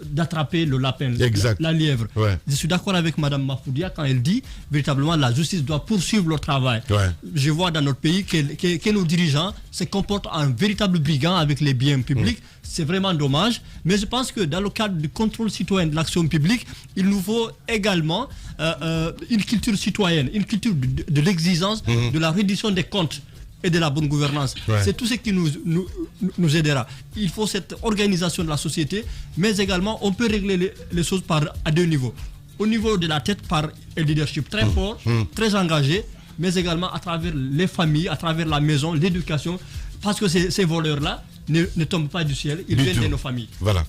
d'attraper le lapin, la lièvre. Je suis d'accord avec Mme Mafoudia quand elle dit véritablement la justice doit poursuivre leur travail. Je vois dans notre pays que nos dirigeants se comportent en véritable brigand avec les biens publics. C'est vraiment dommage. Mais je pense que dans le cadre du contrôle citoyen de l'action publique, il nous faut également une culture citoyenne, une culture de l'exigence, de la reddition des comptes et de la bonne gouvernance. C'est tout ce qui nous aidera. Il faut cette organisation de la société, mais également on peut régler les choses à deux niveaux. Au niveau de la tête par un leadership très fort, très engagé, mais également à travers les familles, à travers la maison, l'éducation, parce que ces voleurs-là ne tombent pas du ciel, ils viennent de nos familles. Voilà.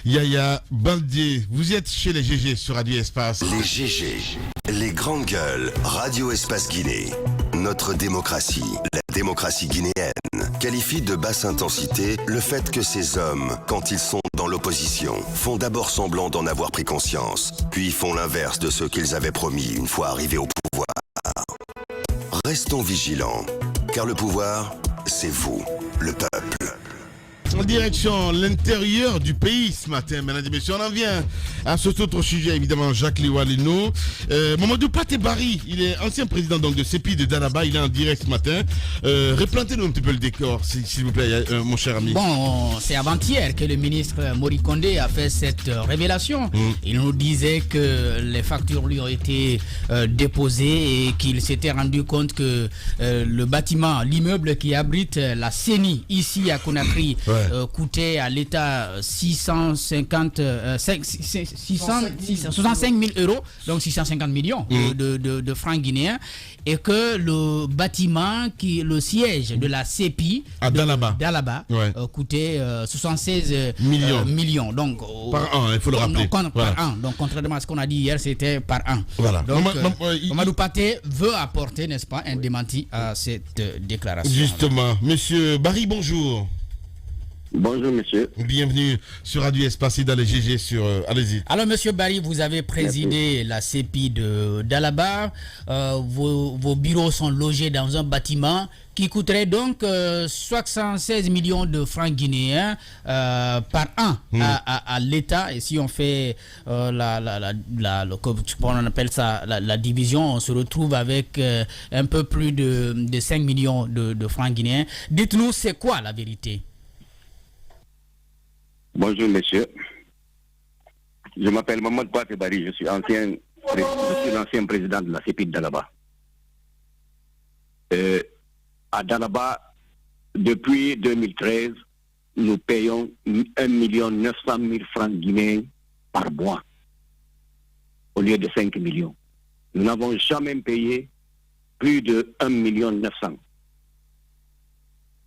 Yaya Baldé, vous êtes chez les GG sur Radio Espace. Les GG, les grandes gueules, Radio Espace Guinée. Notre démocratie, la démocratie guinéenne, qualifie de basse intensité le fait que ces hommes, quand ils sont dans l'opposition, font d'abord semblant d'en avoir pris conscience, puis font l'inverse de ce qu'ils avaient promis une fois arrivés au pouvoir. Restons vigilants, car le pouvoir, c'est vous, le peuple. En direction l'intérieur du pays ce matin, mesdames et messieurs, on en vient à cet autre sujet, évidemment, Jacques Liwalino. Mamadou Paté-Barry, il est ancien président donc, de CEPI de Dalaba, il est en direct ce matin. Replantez-nous un petit peu le décor, s'il vous plaît, mon cher ami. Bon, c'est avant-hier que le ministre Mori Kondé a fait cette révélation. Il nous disait que les factures lui ont été déposées et qu'il s'était rendu compte que le bâtiment, l'immeuble qui abrite la CENI ici à Conakry coûtait à l'État 65 000 euros, donc 650 millions de francs guinéens, et que le bâtiment, le siège de la CEPI à Dalaba coûtait 76 millions. Donc, par an, il faut le rappeler. Par an. Donc, contrairement à ce qu'on a dit hier, c'était par an. Voilà. Donc, Mamadou Paté veut apporter, n'est-ce pas, un démenti à cette déclaration. Justement. Monsieur Barry, bonjour. Bonjour, monsieur. Bienvenue sur Radio Espace et dans les GG sur... allez-y. Alors, monsieur Barry, vous avez présidé la CEPI de Dalaba. Vos bureaux sont logés dans un bâtiment qui coûterait donc 76 millions de francs guinéens par an à l'État. Et si on fait on appelle ça la division, on se retrouve avec un peu plus de 5 millions de francs guinéens. Dites-nous, c'est quoi la vérité? Bonjour, monsieur. Je m'appelle Mamadou Paté-Barry, je suis l'ancien président de la CEPI de Dalaba. À Dalaba, depuis 2013, nous payons 1 900 000 francs guinéens par mois, au lieu de 5 millions. Nous n'avons jamais payé plus de 1 900 000.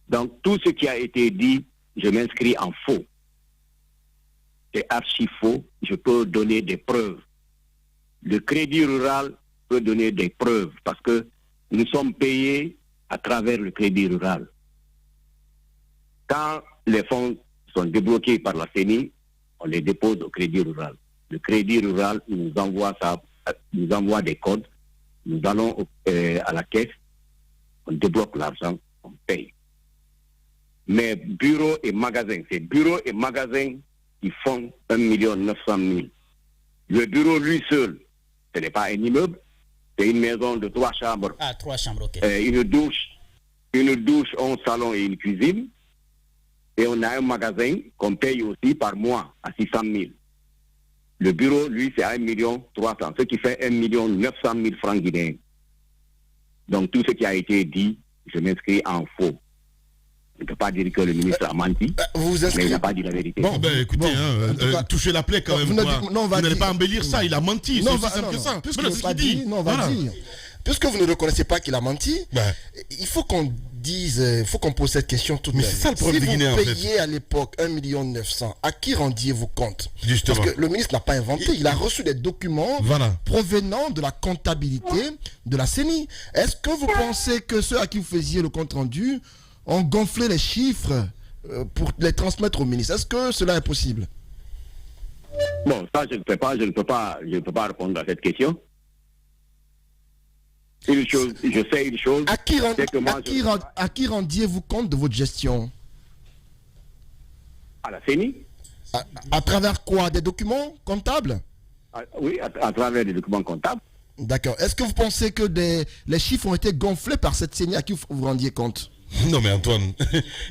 Donc, tout ce qui a été dit, je m'inscris en faux. C'est archi faux, je peux donner des preuves. Le Crédit Rural peut donner des preuves parce que nous sommes payés à travers le Crédit Rural. Quand les fonds sont débloqués par la CENI, on les dépose au Crédit Rural. Le Crédit Rural nous envoie des codes, nous allons à la caisse, on débloque l'argent, on paye. Mais bureaux et magasins, c'est bureaux et magasins qui font 1 900 000. Le bureau, lui seul, ce n'est pas un immeuble, c'est une maison de 3 chambres. Ah, 3 chambres, ok. Une douche, un salon et une cuisine. Et on a un magasin qu'on paye aussi par mois à 600 000. Le bureau, lui, c'est à 1 300 000, ce qui fait 1 900 000 francs guinéens. Donc tout ce qui a été dit, je m'inscris en faux. Je ne peux pas dire que le ministre a menti, mais il n'a pas dit la vérité. Bon, ben écoutez, touchez la plaie quand même. Vous n'allez pas embellir ça, il a menti. C'est aussi simple que ça. Puisque vous ne reconnaissez pas qu'il a menti, il faut qu'on dise, faut qu'on pose cette question tout de même. Mais c'est ça le problème des Guinéens, en fait. Si vous payiez à l'époque 1 900 000, à qui rendiez-vous compte? Justement. Parce que le ministre n'a pas inventé, il a reçu des documents provenant de la comptabilité de la CENI. Est-ce que vous pensez que ceux à qui vous faisiez le compte rendu ont gonflé les chiffres pour les transmettre au ministre? Est-ce que cela est possible? Bon, ça je ne peux pas répondre à cette question. Je sais une chose. À qui rendiez-vous compte de votre gestion? À la CENI. À travers quoi? Des documents comptables? Oui, à travers des documents comptables. D'accord. Est-ce que vous pensez que les chiffres ont été gonflés par cette CENI à qui vous rendiez compte? Non mais Antoine,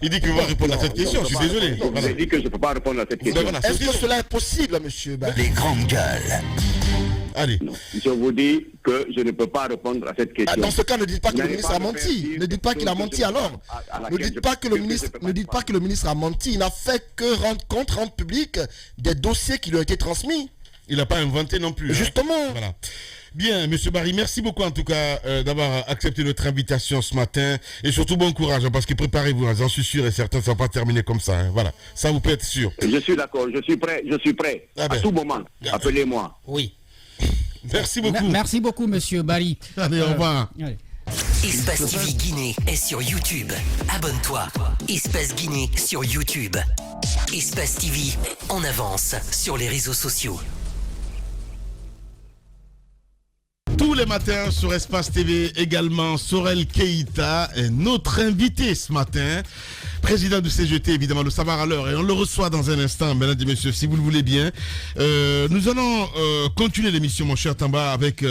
il dit qu'il va répondre à cette question, je suis désolé. Il dit que je ne peux pas répondre à cette question. Est-ce que cela est possible, monsieur? Les grandes gueules. Allez. Non, je vous dis que je ne peux pas répondre à cette question. Dans ce cas, ne dites pas que le ministre a menti. Ne dites pas qu'il a menti alors. Ne dites pas que le ministre a menti. Il n'a fait que rendre public des dossiers qui lui ont été transmis. Il n'a pas inventé non plus. Justement. Voilà. Bien, monsieur Barry, merci beaucoup en tout cas d'avoir accepté notre invitation ce matin. Et surtout bon courage, parce que préparez-vous, j'en suis sûr et certain, ça ne va pas terminer comme ça. Voilà, ça vous peut être sûr. Je suis d'accord, je suis prêt. À tout moment, appelez-moi. Oui. Merci beaucoup. Merci beaucoup, monsieur Barry. Allez, au revoir. Espace TV Guinée est sur YouTube. Abonne-toi. Espace Guinée sur YouTube. Espace TV, en avance sur les réseaux sociaux. Tous les matins sur Espace TV, également Sorel Keïta est notre invité ce matin. président du CGT, évidemment, le savoir à l'heure. Et on le reçoit dans un instant, mesdames et messieurs, si vous le voulez bien. Nous allons continuer l'émission, mon cher Tamba, avec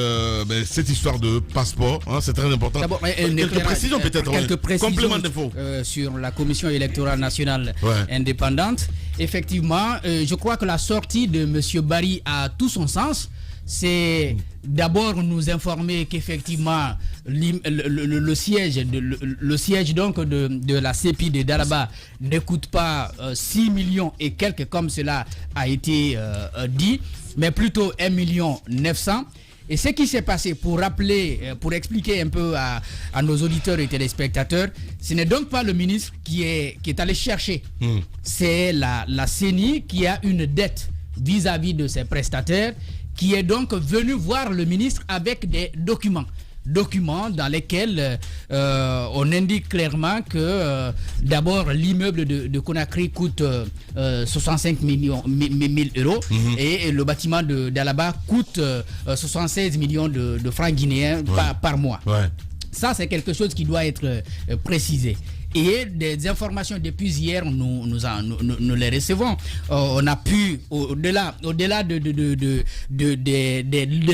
cette histoire de passeport. Hein, c'est très important. Quelques précisions peut-être. Quelques précisions compléments d'infos. Sur la Commission électorale nationale indépendante. Effectivement, je crois que la sortie de M. Barry a tout son sens. C'est d'abord nous informer qu'effectivement le siège donc de la CEPI de Dalaba ne coûte pas 6 millions et quelques comme cela a été dit, mais plutôt 1 900 000. Et ce qui s'est passé, pour rappeler, pour expliquer un peu à nos auditeurs et téléspectateurs, ce n'est donc pas le ministre qui est allé chercher. C'est la CENI qui a une dette vis-à-vis de ses prestataires, qui est donc venu voir le ministre avec des documents dans lesquels on indique clairement que d'abord l'immeuble de Conakry coûte 65 000 euros et le bâtiment d'Alaba coûte 76 millions de francs guinéens par mois. Ça, c'est quelque chose qui doit être précisé. Et des informations depuis hier, nous les recevons. On a pu, au-delà des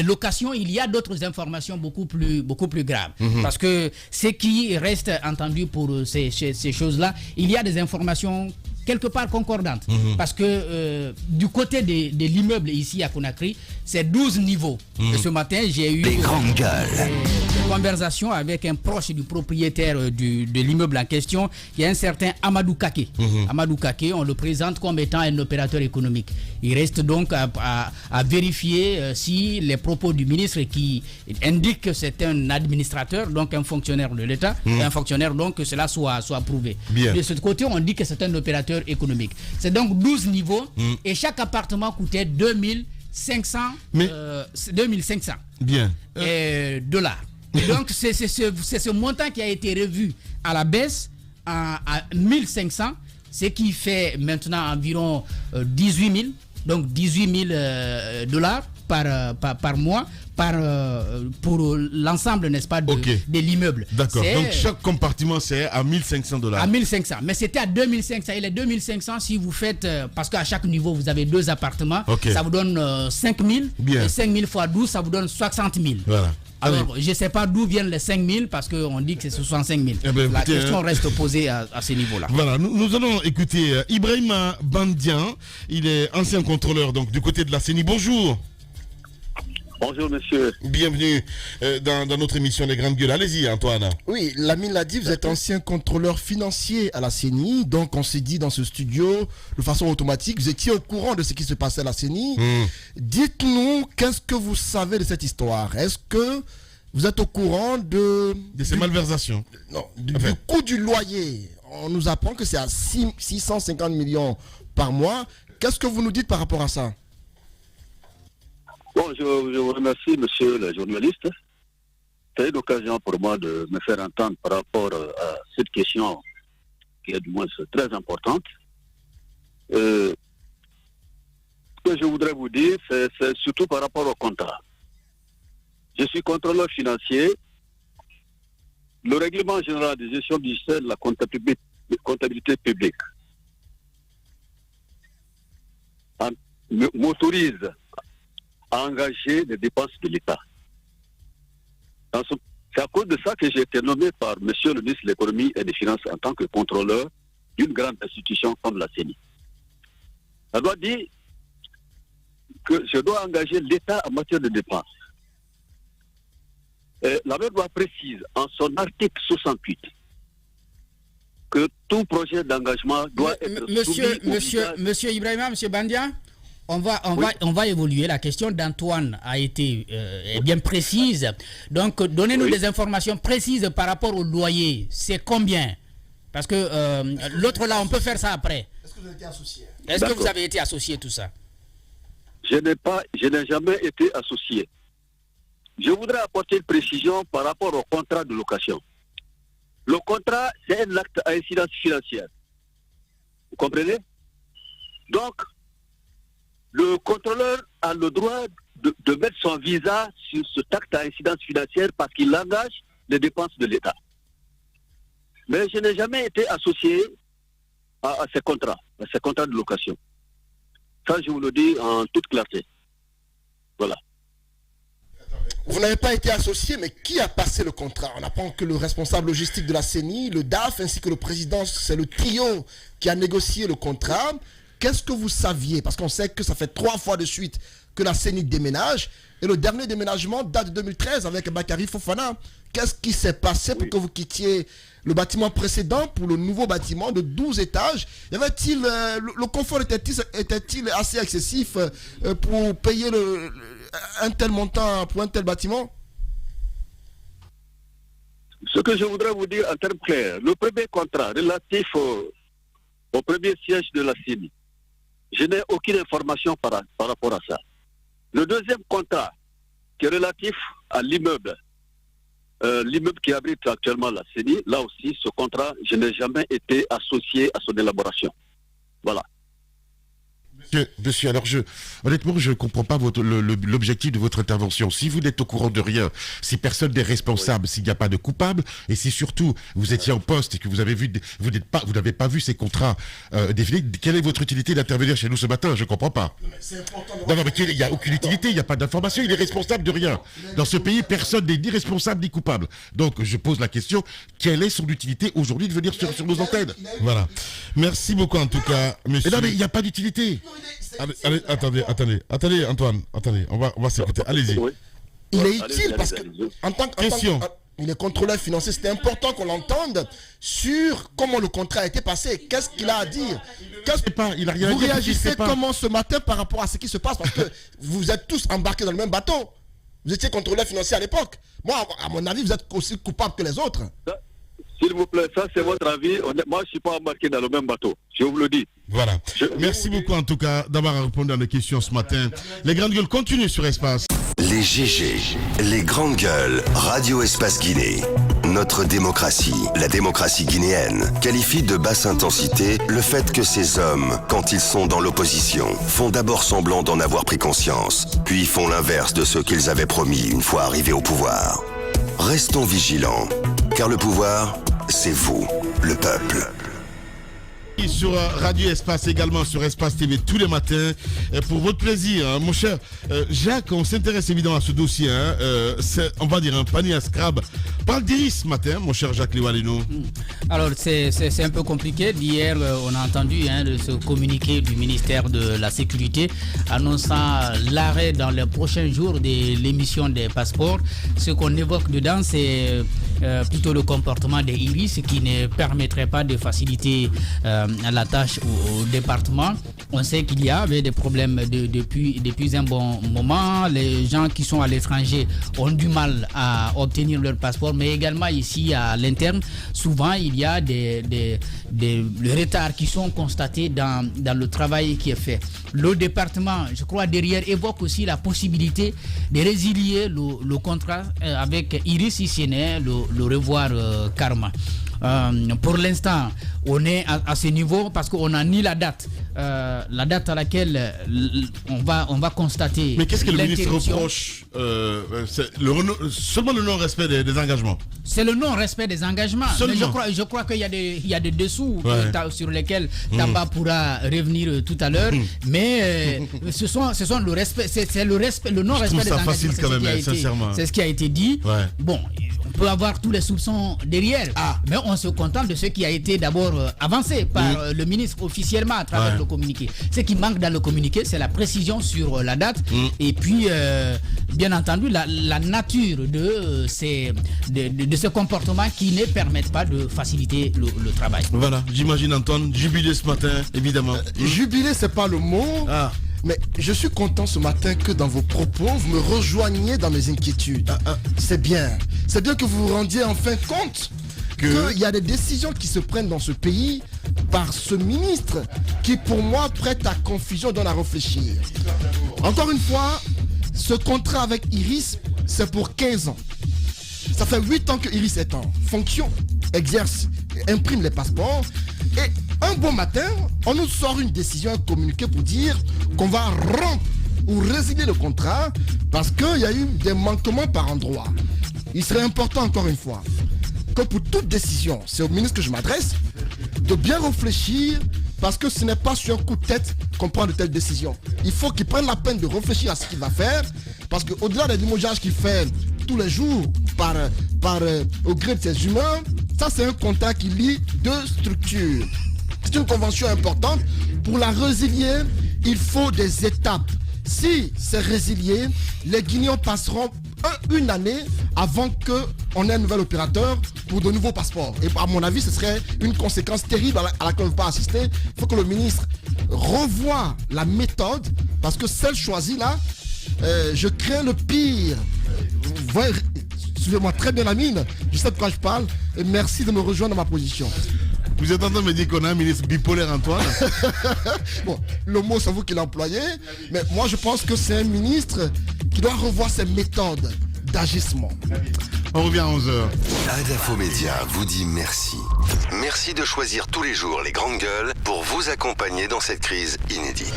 locations, il y a d'autres informations beaucoup plus graves. Parce que ce qui reste entendu pour ces choses-là, il y a des informations quelque part concordantes. Parce que du côté de l'immeuble ici à Conakry, c'est 12 niveaux. Et ce matin, j'ai eu des conversations avec un proche du propriétaire de l'immeuble en question, qui est un certain Amadou Kake. Amadou Kake, on le présente comme étant un opérateur économique. Il reste donc à vérifier si les propos du ministre qui indiquent que c'est un administrateur, donc un fonctionnaire de l'État, un fonctionnaire, donc que cela soit prouvé. De ce côté, on dit que c'est un opérateur économique. C'est donc 12 niveaux et chaque appartement coûtait 2500 dollars. Et donc c'est ce montant qui a été revu à la baisse à 1500, ce qui fait maintenant environ 18 000, donc 18 000 dollars par mois pour l'ensemble, n'est-ce pas, de l'immeuble. D'accord. Donc chaque compartiment c'est à 1500 dollars. À 1500, mais c'était à 2500. Et les 2500, si vous faites, parce qu'à chaque niveau vous avez 2 appartements, ça vous donne 5000. Et 5000 fois 12, ça vous donne 60 000. Voilà. Alors, je ne sais pas d'où viennent les 5 000 parce qu'on dit que c'est 65 000. La question reste posée à ce niveau-là. Voilà, nous allons écouter Ibrahima Bandian. Il est ancien contrôleur donc, du côté de la CENI. Bonjour. Bonjour monsieur. Bienvenue dans notre émission Les Grandes Gueules. Allez-y Antoine. Oui, Lamine l'a dit, vous êtes ancien contrôleur financier à la CENI. Donc on s'est dit dans ce studio, de façon automatique, vous étiez au courant de ce qui se passait à la CENI. Dites-nous, qu'est-ce que vous savez de cette histoire? Est-ce que vous êtes au courant de ces malversations? Non, du coût du loyer. On nous apprend que c'est à 650 millions par mois. Qu'est-ce que vous nous dites par rapport à ça? Bon, je vous remercie, monsieur le journaliste. C'est une occasion pour moi de me faire entendre par rapport à cette question qui est du moins très importante. Ce que je voudrais vous dire, c'est surtout par rapport au contrat. Je suis contrôleur financier. Le règlement général de gestion budgétaire de la comptabilité publique m'autorise à engager les dépenses de l'État. C'est à cause de ça que j'ai été nommé par monsieur le ministre de l'économie et des finances en tant que contrôleur d'une grande institution comme la CENI. Ça doit dire que je dois engager l'État en matière de dépenses. La même loi précise en son article 68 que tout projet d'engagement doit être Monsieur Ibrahima, monsieur Bandia, on va évoluer. La question d'Antoine a été bien précise. Donc, donnez-nous des informations précises par rapport au loyer. C'est combien? Parce que l'autre là, on peut faire ça après. Est-ce que vous avez été associé? Est-ce que vous avez été associé tout ça? Je n'ai jamais été associé. Je voudrais apporter une précision par rapport au contrat de location. Le contrat, c'est un acte à incidence financière. Vous comprenez? Donc, le contrôleur a le droit de mettre son visa sur cet acte à incidence financière parce qu'il engage les dépenses de l'État. Mais je n'ai jamais été associé à ces contrats de location. Ça, je vous le dis en toute clarté. Voilà. Vous n'avez pas été associé, mais qui a passé le contrat? On apprend que le responsable logistique de la CENI, le DAF, ainsi que le président, c'est le trio qui a négocié le contrat. Qu'est-ce que vous saviez? Parce qu'on sait que ça fait 3 fois de suite que la CENI déménage. Et le dernier déménagement date de 2013 avec Bakary Fofana. Qu'est-ce qui s'est passé pour que vous quittiez le bâtiment précédent pour le nouveau bâtiment de 12 étages? Y avait-il, le confort était-il assez excessif pour payer un tel montant pour un tel bâtiment? Ce que je voudrais vous dire en termes clairs, le premier contrat relatif au premier siège de la CENI, je n'ai aucune information par rapport à ça. Le deuxième contrat, qui est relatif à l'immeuble, l'immeuble qui abrite actuellement la CENI, là aussi, ce contrat, je n'ai jamais été associé à son élaboration. Voilà. Monsieur, alors honnêtement, je ne comprends pas l'objectif de votre intervention. Si vous n'êtes au courant de rien, si personne n'est responsable, s'il n'y a pas de coupable, et si surtout vous étiez en poste et que vous n'avez pas vu ces contrats définis, quelle est votre utilité d'intervenir chez nous ce matin? Je ne comprends pas. Non, mais il n'y a aucune utilité, il n'y a pas d'information, il est responsable de rien. Dans ce pays, personne n'est ni responsable ni coupable. Donc je pose la question, quelle est son utilité aujourd'hui de venir sur nos antennes? Voilà. Merci beaucoup en tout cas, monsieur. Mais non, mais il n'y a pas d'utilité. Allez, attendez, Antoine, on va s'écouter. Allez-y. Oui. Il est utile parce que, en tant il est contrôleur financier, c'était important qu'on l'entende sur comment le contrat a été passé. Qu'est-ce qu'il a à dire? Il a rien à dire. Vous réagissez comment ce matin par rapport à ce qui se passe? Parce que vous êtes tous embarqués dans le même bateau. Vous étiez contrôleur financier à l'époque. Moi, à mon avis, vous êtes aussi coupable que les autres. S'il vous plaît, ça c'est votre avis. Moi, je ne suis pas embarqué dans le même bateau. Je vous le dis. Voilà. Merci beaucoup en tout cas d'avoir répondu à nos questions ce matin. Les grandes gueules continuent sur Espace. Les GG, les grandes gueules, Radio Espace Guinée. Notre démocratie, la démocratie guinéenne, qualifie de basse intensité le fait que ces hommes, quand ils sont dans l'opposition, font d'abord semblant d'en avoir pris conscience, puis font l'inverse de ce qu'ils avaient promis une fois arrivés au pouvoir. Restons vigilants, car le pouvoir, c'est vous, le peuple. Sur Radio Espace, également sur Espace TV tous les matins. Pour votre plaisir, hein, mon cher Jacques, on s'intéresse évidemment à ce dossier. Hein, on va dire un panier à scrab. Parle d'Iris ce matin, mon cher Jacques Liwalino. Alors, c'est un peu compliqué. D'hier, on a entendu ce communiqué du ministère de la Sécurité annonçant l'arrêt dans les prochains jours de l'émission des passeports. Ce qu'on évoque dedans, c'est plutôt le comportement des Iris qui ne permettrait pas de faciliter la tâche au département. On sait qu'il y avait des problèmes depuis un bon moment. Les gens qui sont à l'étranger ont du mal à obtenir leur passeport, mais également ici à l'interne, souvent il y a des retards qui sont constatés dans le travail qui est fait. Le département, je crois, derrière évoque aussi la possibilité de résilier le contrat avec Iris Isiene, le revoir Karma. Pour l'instant, on est à ce niveau parce qu'on n'a ni la date à laquelle on va constater. Mais qu'est-ce que le ministre reproche? Seulement le non-respect des engagements. C'est le non-respect des engagements. Mais je crois qu'il y a des dessous sur lesquels Tamba pourra revenir tout à l'heure. Mais ce sont le respect, c'est le respect, le non-respect des engagements. Facile quand même, sincèrement. C'est ce qui a été dit. Ouais. Bon, on peut avoir tous les soupçons derrière, mais on se contente de ce qui a été d'abord avancé par le ministre officiellement à travers le communiqué. Ce qui manque dans le communiqué, c'est la précision sur la date et puis bien entendu la nature de ce comportement qui ne permettent pas de faciliter le travail. Voilà, j'imagine Antoine jubilé ce matin, évidemment. Jubilé, c'est pas le mot. Mais je suis content ce matin que dans vos propos, vous me rejoigniez dans mes inquiétudes. C'est bien. C'est bien que vous vous rendiez enfin compte qu'il y a des décisions qui se prennent dans ce pays par ce ministre qui, pour moi, prête à confusion, donne à réfléchir. Encore une fois, ce contrat avec Iris, c'est pour 15 ans. Ça fait 8 ans que Iris est en fonction, exerce, imprime les passeports. Et un bon matin, on nous sort une décision, un communiqué pour dire qu'on va rompre ou résilier le contrat parce qu'il y a eu des manquements par endroit. Il serait important, encore une fois, que pour toute décision, c'est au ministre que je m'adresse, de bien réfléchir, parce que ce n'est pas sur un coup de tête qu'on prend de telles décisions. Il faut qu'il prenne la peine de réfléchir à ce qu'il va faire, parce qu'au-delà des limogeages qu'il fait tous les jours au gré de ses humains, ça c'est un contrat qui lie deux structures. C'est une convention importante. Pour la résilier, il faut des étapes. Si c'est résilié, les Guinéens passeront une année avant qu'on ait un nouvel opérateur pour de nouveaux passeports. Et à mon avis, ce serait une conséquence terrible à laquelle on ne peut pas assister. Il faut que le ministre revoie la méthode, parce que celle choisie là, je crains le pire. Vous voyez, suivez-moi très bien la mine, je sais de quoi je parle, et merci de me rejoindre dans ma position. Vous êtes en train de me dire qu'on a un ministre bipolaire, Antoine? Bon, le mot c'est vous qui l'employez, mais moi je pense que c'est un ministre qui doit revoir ses méthodes d'agissement. On revient à 11h. Adafo Média vous dit merci. Merci de choisir tous les jours les grandes gueules pour vous accompagner dans cette crise inédite.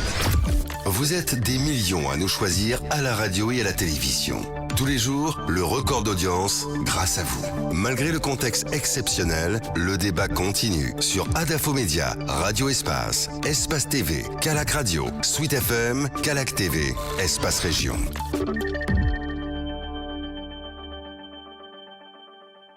Vous êtes des millions à nous choisir à la radio et à la télévision. Tous les jours, le record d'audience grâce à vous. Malgré le contexte exceptionnel, le débat continue sur Adafo Média, Radio Espace, Espace TV, Calac Radio, Suite FM, Calac TV, Espace Région.